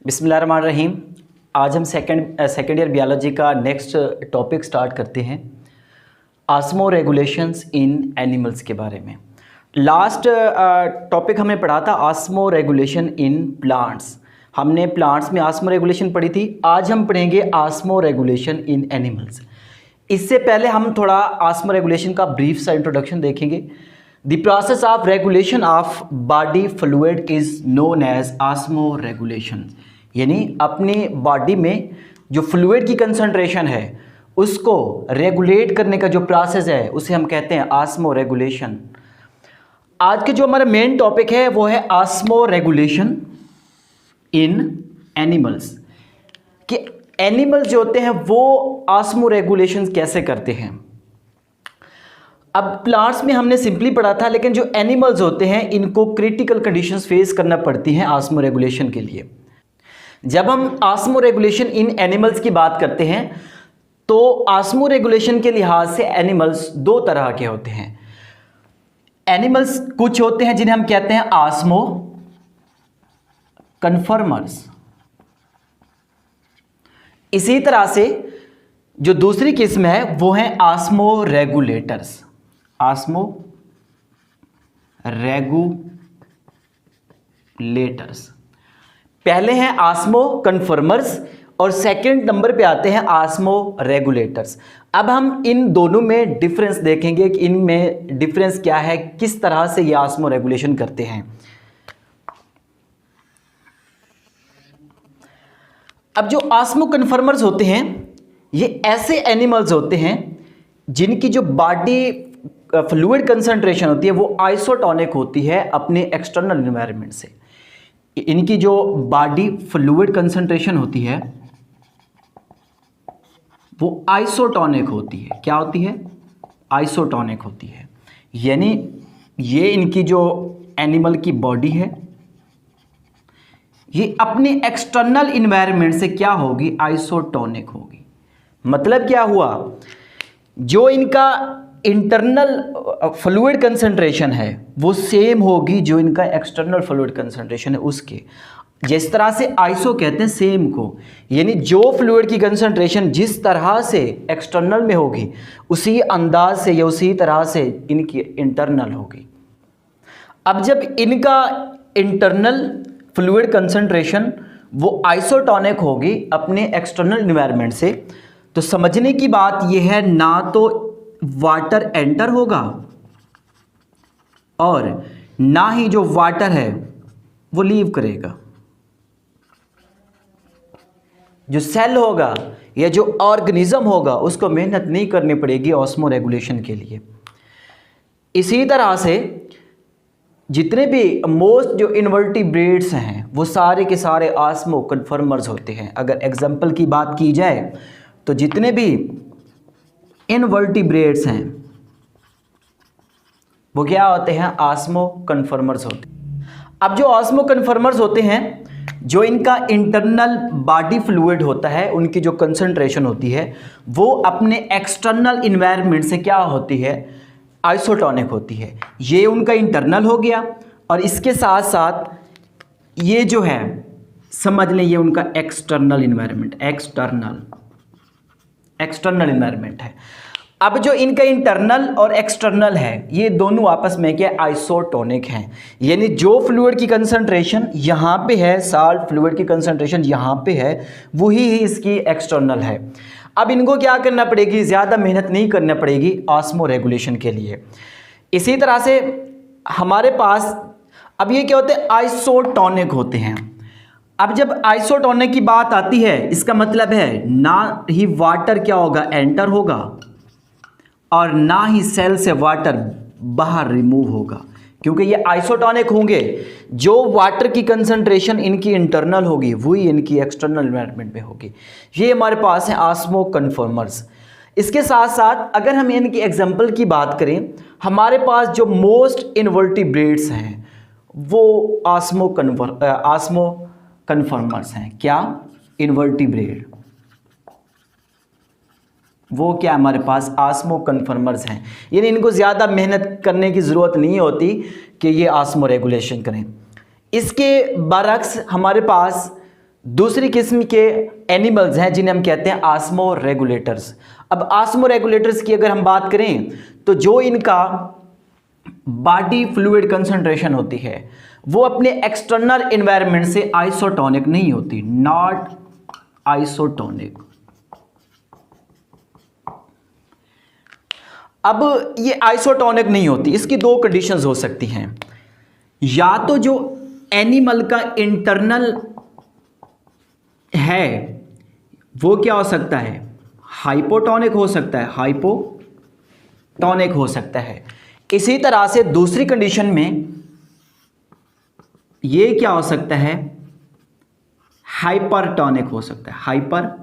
बिस्मिल्लाहिर्रहमानिर्रहीम। आज हम सेकेंड ईयर बियोलॉजी का नेक्स्ट टॉपिक स्टार्ट करते हैं, आस्मो रेगुलेशंस इन एनिमल्स के बारे में। लास्ट टॉपिक हमने पढ़ा था आस्मो रेगुलेशन इन प्लांट्स। हमने प्लांट्स में आस्मो रेगुलेशन पढ़ी थी। आज हम पढ़ेंगे आस्मो रेगुलेशन इन एनिमल्स। इससे पहले हम थोड़ा आस्मो रेगुलेशन का ब्रीफ सा इंट्रोडक्शन देखेंगे। The process of regulation of body fluid is known as osmoregulation, यानी अपनी बॉडी में जो फ्लूइड की कंसंट्रेशन है उसको रेगुलेट करने का जो प्रोसेस है उसे हम कहते हैं आस्मो रेगुलेशन। आज के जो हमारा मेन टॉपिक है वो है आस्मो रेगुलेशन इन एनिमल्स, कि एनिमल्स जो होते हैं वो आस्मो रेगुलेशन कैसे करते हैं। अब प्लांट्स में हमने सिंपली पढ़ा था, लेकिन जो एनिमल्स होते हैं इनको क्रिटिकल कंडीशंस फेस करना पड़ती हैं आस्मो रेगुलेशन के लिए। जब हम आस्मो रेगुलेशन इन एनिमल्स की बात करते हैं तो आस्मो रेगुलेशन के लिहाज से एनिमल्स दो तरह के होते हैं। एनिमल्स कुछ होते हैं जिन्हें हम कहते हैं आस्मो कन्फर्मर्स। इसी तरह से जो दूसरी किस्म है वो है आस्मो रेगुलेटर्स। आस्मो रेगुलेटर्स पहले हैं आस्मो कन्फर्मर्स और सेकंड नंबर पे आते हैं आस्मो रेगुलेटर्स। अब हम इन दोनों में डिफरेंस देखेंगे कि इनमें डिफरेंस क्या है, किस तरह से ये आस्मो रेगुलेशन करते हैं। अब जो आस्मो कन्फर्मर्स होते हैं ये ऐसे एनिमल्स होते हैं जिनकी जो बॉडी फ्लूइड कंसंट्रेशन होती है वो आइसोटोनिक होती है अपने एक्सटर्नल एनवायरनमेंट से। इनकी जो बॉडी फ्लूइड कंसंट्रेशन होती है वो आइसोटोनिक होती है। क्या होती है? आइसोटोनिक होती है, यानी ये इनकी जो एनिमल की बॉडी है ये अपने एक्सटर्नल एनवायरनमेंट से क्या होगी? आइसोटोनिक होगी। मतलब क्या हुआ, जो इनका इंटरनल फ्लूइड कंसंट्रेशन है वो सेम होगी जो इनका एक्सटर्नल फ्लूइड कंसंट्रेशन है उसके। जिस तरह से आइसो कहते हैं सेम को, यानी जो फ्लूइड की कंसंट्रेशन जिस तरह से एक्सटर्नल में होगी उसी अंदाज से या उसी तरह से इनकी इंटरनल होगी। अब जब इनका इंटरनल फ्लूइड कंसंट्रेशन वो आइसोटोनिक होगी अपने एक्सटर्नल एनवायरनमेंट से, तो समझने की बात यह है ना तो वाटर एंटर होगा और ना ही जो वाटर है वो लीव करेगा। जो सेल होगा या जो ऑर्गेनिज्म होगा उसको मेहनत नहीं करनी पड़ेगी ऑस्मो रेगुलेशन के लिए। इसी तरह से जितने भी मोस्ट जो इनवर्टिब्रेट्स हैं वो सारे के सारे आस्मो कन्फर्मर्स होते हैं। अगर एग्जांपल की बात की जाए तो जितने भी इनवर्टिब्रेट्स हैं वो क्या होते हैं? आस्मो कन्फर्मर्स होते हैं। अब जो आस्मो कन्फर्मर्स होते हैं, जो इनका इंटरनल बॉडी फ्लूइड होता है उनकी जो कंसंट्रेशन होती है वो अपने एक्सटर्नल एनवायरनमेंट से क्या होती है? आइसोटोनिक होती है। ये उनका इंटरनल हो गया और इसके साथ साथ ये जो है समझ लें ये उनका एक्सटर्नल एनवायरनमेंट, एक्सटर्नल एनवायरनमेंट है। अब जो इनका इंटरनल और एक्सटर्नल है ये दोनों आपस में क्या? आइसोटोनिक हैं, यानी जो फ्लूइड की कंसंट्रेशन यहाँ पे है, साल्ट फ्लूइड की कंसंट्रेशन यहाँ पे है, वही ही इसकी एक्सटर्नल है। अब इनको क्या करना पड़ेगी? ज़्यादा मेहनत नहीं करना पड़ेगी आस्मो रेगुलेशन के लिए। इसी तरह से हमारे पास अब ये क्या होते हैं? आइसोटोनिक होते हैं। अब जब आइसोटोनिक की बात आती है इसका मतलब है ना ही वाटर क्या होगा? एंटर होगा और ना ही सेल से वाटर बाहर रिमूव होगा, क्योंकि ये आइसोटोनिक होंगे। जो वाटर की कंसंट्रेशन इनकी इंटरनल होगी वही इनकी एक्सटर्नल एनवायरनमेंट में होगी। ये हमारे पास है आस्मो कन्फर्मर्स। इसके साथ साथ अगर हम इनकी एग्जांपल की बात करें, हमारे पास जो मोस्ट इनवर्टिब्रेट्स हैं वो आस्मो कन्फर्मर्स हैं। क्या? इनवर्टिब्रेट, वो क्या हमारे पास आस्मो कन्फर्मर्स हैं, यानी इनको ज़्यादा मेहनत करने की ज़रूरत नहीं होती कि ये आस्मो रेगुलेशन करें। इसके बरक्स हमारे पास दूसरी किस्म के एनिमल्स हैं जिन्हें हम कहते हैं आस्मो रेगुलेटर्स। अब आस्मो रेगुलेटर्स की अगर हम बात करें तो जो इनका बॉडी फ्लूइड कंसंट्रेशन होती है वो अपने एक्सटर्नल एनवायरनमेंट से आइसोटोनिक नहीं होती, नॉट आइसोटोनिक। अब ये आइसोटोनिक नहीं होती, इसकी दो कंडीशंस हो सकती हैं। या तो जो एनिमल का इंटरनल है वो क्या हो सकता है, हाइपोटोनिक हो सकता है, हाइपोटोनिक हो सकता है। इसी तरह से दूसरी कंडीशन में ये क्या हो सकता है, हाइपरटोनिक हो सकता है, हाइपरटोनिक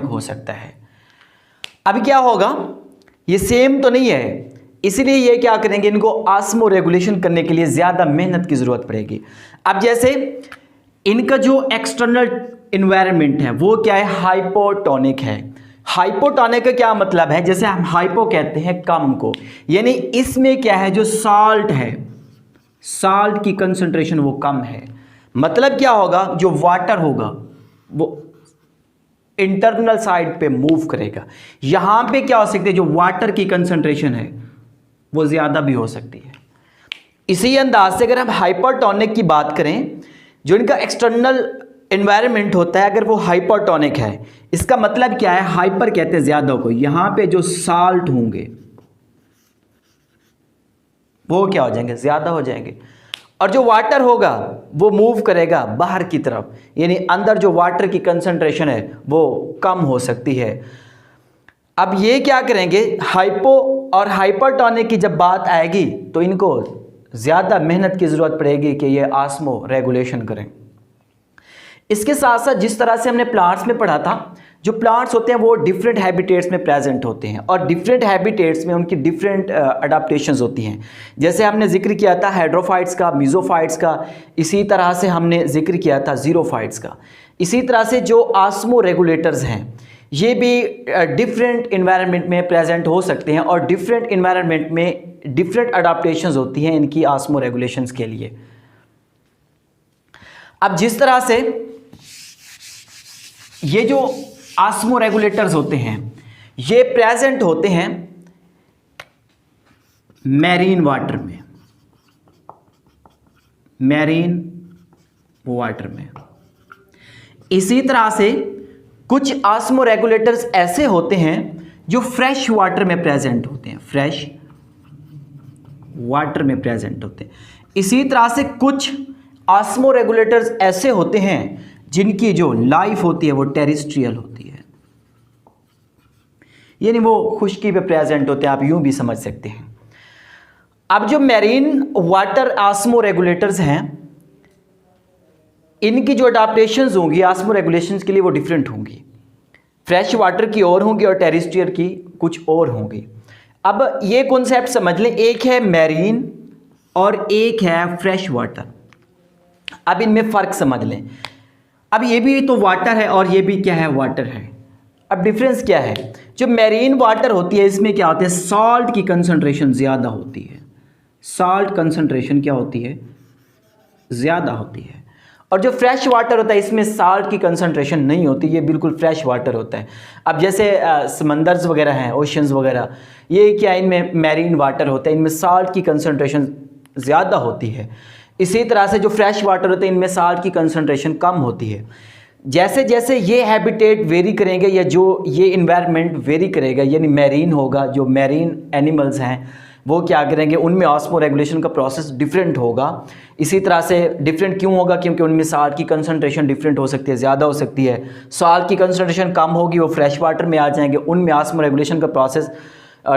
हो सकता है। अब क्या होगा, ये सेम तो नहीं है, इसलिए ये क्या करेंगे, इनको आस्मो रेगुलेशन करने के लिए ज़्यादा मेहनत की ज़रूरत पड़ेगी। अब जैसे इनका जो एक्सटर्नल इन्वायरमेंट है वो क्या है, हाइपोटोनिक है। हाइपोटोनिक का क्या मतलब है, जैसे हम हाइपो कहते हैं कम को, यानी इसमें क्या है, जो साल्ट है, साल्ट की कंसंट्रेशन वो कम है। मतलब क्या होगा, जो वाटर होगा वो इंटरनल साइड पे मूव करेगा। यहां पे क्या हो सकती है, जो वाटर की कंसंट्रेशन है वो ज़्यादा भी हो सकती है। इसी अंदाज से अगर हम हाइपरटोनिक की बात करें, जो इनका एक्सटर्नल एनवायरनमेंट होता है अगर वो हाइपरटोनिक है, इसका मतलब क्या है, हाइपर कहते हैं ज़्यादा को, यहाँ पे जो साल्ट होंगे वो क्या हो जाएंगे, ज़्यादा हो जाएंगे। और जो वाटर होगा वो मूव करेगा बाहर की तरफ, यानी अंदर जो वाटर की कंसंट्रेशन है वो कम हो सकती है। अब ये क्या करेंगे, हाइपो और हाइपरटोनिक की जब बात आएगी तो इनको ज़्यादा मेहनत की ज़रूरत पड़ेगी कि ये आस्मो रेगुलेशन करें। इसके साथ साथ जिस तरह से हमने प्लांट्स में पढ़ा था, जो प्लांट्स होते हैं वो डिफरेंट हैबिटेट्स में प्रेजेंट होते हैं और डिफरेंट हैबिटेट्स में उनकी डिफरेंट अडाप्टेशंस होती हैं। जैसे हमने जिक्र किया था हाइड्रोफाइट्स का, मीज़ोफाइट्स का, इसी तरह से हमने जिक्र किया था ज़ीरोफाइट्स का। इसी तरह से जो आस्मो रेगुलेटर्स हैं ये भी डिफरेंट इन्वायरमेंट में प्रेजेंट हो सकते हैं और डिफरेंट इन्वायरमेंट में डिफरेंट अडाप्टेशंस होती हैं इनकी आस्मो रेगुलेशंस के लिए। अब जिस तरह से ये जो आस्मो रेगुलेटर्स होते हैं ये प्रेजेंट होते हैं मैरीन वाटर में, मैरीन वाटर में। इसी तरह से कुछ आस्मो रेगुलेटर्स ऐसे होते हैं जो फ्रेश वाटर में प्रेजेंट होते हैं, फ्रेश वाटर में प्रेजेंट होते हैं। इसी तरह से कुछ आस्मो रेगुलेटर्स ऐसे होते हैं जिनकी जो लाइफ होती है वो टेरेस्ट्रियल होती है, यानी वो खुश्की पे प्रेजेंट होते हैं, आप यूं भी समझ सकते हैं। अब जो मैरीन वाटर आस्मो रेगुलेटर्स हैं इनकी जो अडाप्टेशंस होंगी आस्मो रेगुलेशंस के लिए वो डिफरेंट होंगी, फ्रेश वाटर की और होंगी और टेरेस्ट्रियल की कुछ और होंगी। अब ये कॉन्सेप्ट समझ लें, एक है मैरीन और एक है फ्रेश वाटर। अब इनमें फ़र्क समझ लें। अब ये भी तो वाटर है और ये भी क्या है, वाटर है। अब डिफरेंस क्या है, जो मैरीन वाटर होती है इसमें क्या होता है, सॉल्ट की कंसंट्रेशन ज़्यादा होती है, सॉल्ट कंसंट्रेशन क्या होती है, ज़्यादा होती है। और जो फ्रेश वाटर होता है इसमें साल्ट की कंसंट्रेशन नहीं होती, ये बिल्कुल फ्रेश वाटर होता है। अब जैसे समंदर्स वगैरह हैं, ओशंस वगैरह, ये क्या इनमें मैरीन वाटर होता है, इनमें साल्ट की कंसंट्रेशन ज़्यादा होती है। इसी तरह से जो फ्रेश वाटर होते हैं इनमें साल्ट की कंसंट्रेशन कम होती है। जैसे जैसे ये हैबिटेट वेरी करेंगे या जो ये इन्वायरमेंट वेरी करेगा, यानी मैरीन होगा, जो मैरीन एनिमल्स हैं वो क्या करेंगे, उनमें ऑस्मो रेगुलेशन का प्रोसेस डिफरेंट होगा। इसी तरह से डिफरेंट क्यों होगा, क्योंकि उनमें साल्ट की कंसंट्रेशन डिफरेंट हो सकती है, ज़्यादा हो सकती है। साल्ट की कंसंट्रेशन कम होगी, वो फ्रेश वाटर में आ जाएंगे, उनमें ऑस्मो रेगुलेशन का प्रोसेस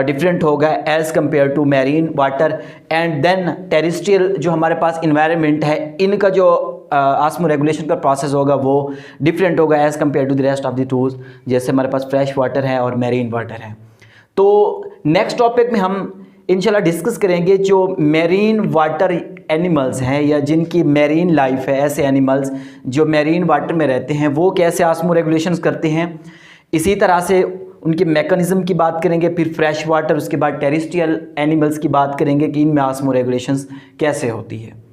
डिफरेंट होगा as compare to marine water. And then terrestrial जो हमारे पास इन्वायरमेंट है इनका जो ऑस्मो रेगुलेशन का प्रोसेस होगा वो डिफरेंट होगा as compare to the rest of the tools, जैसे हमारे पास फ्रेश वाटर है और मैरीन वाटर है। तो नेक्स्ट टॉपिक में हम इंशाल्लाह डिस्कस करेंगे जो मैरीन वाटर एनिमल्स हैं या जिनकी मैरीन लाइफ है, ऐसे एनिमल्स जो मैरीन वाटर में रहते हैं वो कैसे ऑस्मो रेगुलेशंस करते हैं। इसी तरह से उनके मैकेनिज़्म की बात करेंगे, फिर फ्रेश वाटर, उसके बाद टेरेस्ट्रियल एनिमल्स की बात करेंगे कि इनमें ऑस्मो रेगुलेशंस कैसे होती है।